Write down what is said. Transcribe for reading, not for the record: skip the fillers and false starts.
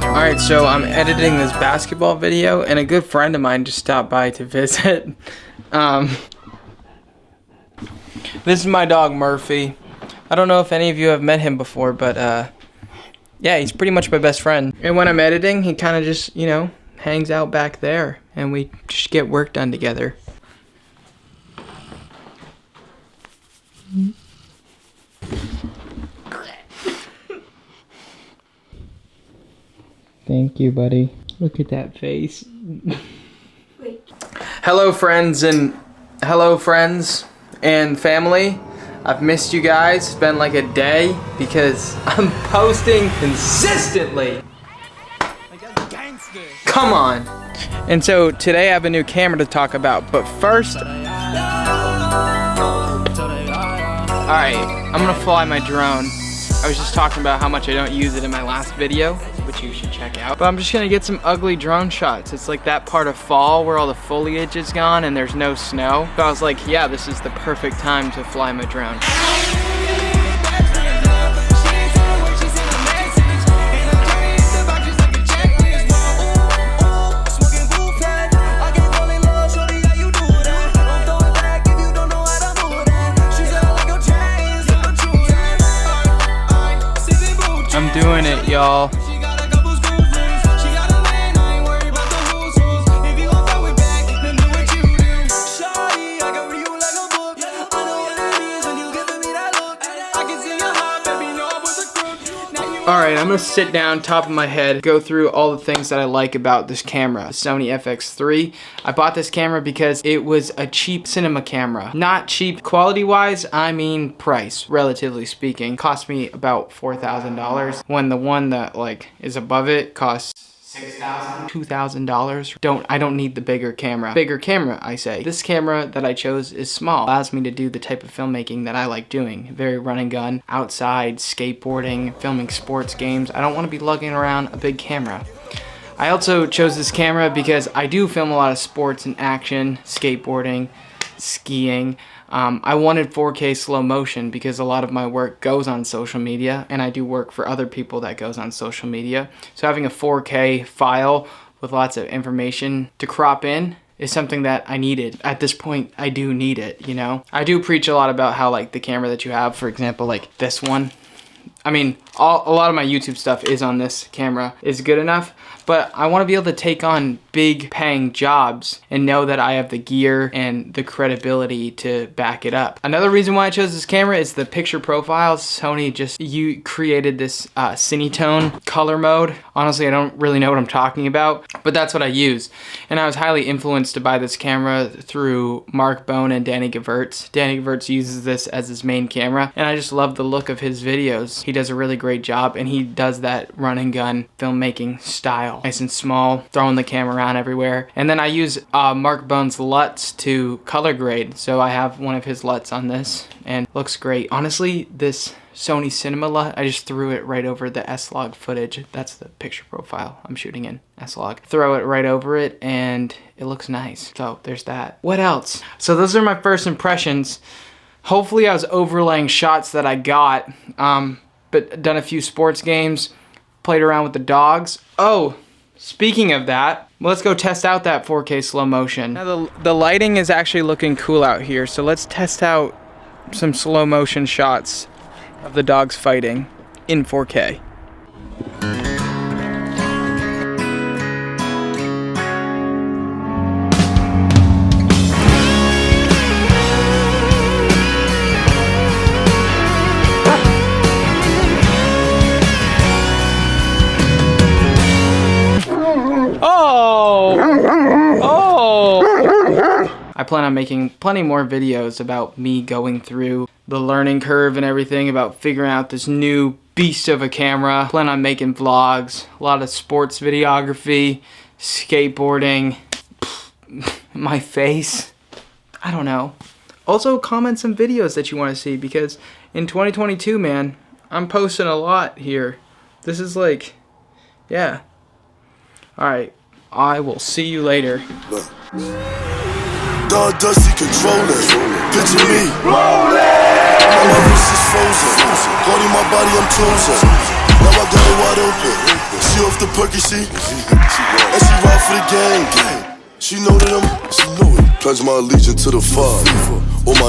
Alright, so I'm editing this basketball video, and a good friend of mine just stopped by to visit. This is my dog, Murphy. I don't know if any of you have met him before, but yeah, he's pretty much my best friend. And when I'm editing, he kind of just, you know, hangs out back there, and we just get work done together. Thank you, buddy. Look at that face. Wait. Hello friends and family. I've missed you guys. It's been like a day because I'm posting consistently. Come on. And so today I have a new camera to talk about, but first, alright, I'm gonna fly my drone. I was just talking about how much I don't use it in my last video, which you should check out. But I'm just gonna get some ugly drone shots. It's like that part of fall where all the foliage is gone and there's no snow. So I was like, yeah, this is the perfect time to fly my drone. I'm doing it, y'all. Alright, I'm gonna sit down, top of my head, go through all the things that I like about this camera, the Sony FX3. I bought this camera because it was a cheap cinema camera. Not cheap quality-wise, I mean price, relatively speaking. Cost me about $4,000, when the one that like is above it costs $6,000, $2,000. I don't need the bigger camera. Bigger camera, I say. This camera that I chose is small. Allows me to do the type of filmmaking that I like doing. Very run and gun, outside, skateboarding, filming sports games. I don't want to be lugging around a big camera. I also chose this camera because I do film a lot of sports and action, skateboarding, skiing. I wanted 4K slow motion because a lot of my work goes on social media, and I do work for other people that goes on social media. So having a 4K file with lots of information to crop in is something that I needed. At this point, I do need it, you know? I do preach a lot about how like the camera that you have, for example, like this one, I mean, a lot of my YouTube stuff is on this camera, is good enough, but I want to be able to take on big paying jobs and know that I have the gear and the credibility to back it up. Another reason why I chose this camera is the picture profiles. Sony you created this Cinetone color mode. Honestly, I don't really know what I'm talking about, but that's what I use. And I was highly influenced to buy this camera through Mark Bone and Danny Gevirtz. Danny Gevirtz uses this as his main camera, and I just love the look of his videos. He does a really great job, and he does that run and gun filmmaking style. Nice and small, throwing the camera around everywhere. And then I use Mark Bone's LUTs to color grade. So I have one of his LUTs on this, and looks great. Honestly, this Sony Cinema LUT, I just threw it right over the S-Log footage. That's the picture profile I'm shooting in S-Log. Throw it right over it, and it looks nice. So there's that. What else? So those are my first impressions. Hopefully I was overlaying shots that I got, but done a few sports games, played around with the dogs. Oh, speaking of that, let's go test out that 4K slow motion. Now the lighting is actually looking cool out here, so let's test out some slow motion shots of the dogs fighting in 4K. I plan on making plenty more videos about me going through the learning curve and everything, about figuring out this new beast of a camera. Plan on making vlogs, a lot of sports videography, skateboarding, my face, I don't know. Also comment some videos that you want to see, because in 2022, man, I'm posting a lot here. This is like, yeah. Alright, I will see you later. Dog Dusty controller, picture me, rolling. My wrist is frozen. Party my body, I'm toasting. Now I got it wide open. She off the perky sheet, and she ride for the gang. She know that she know it. Pledge my allegiance to the Father.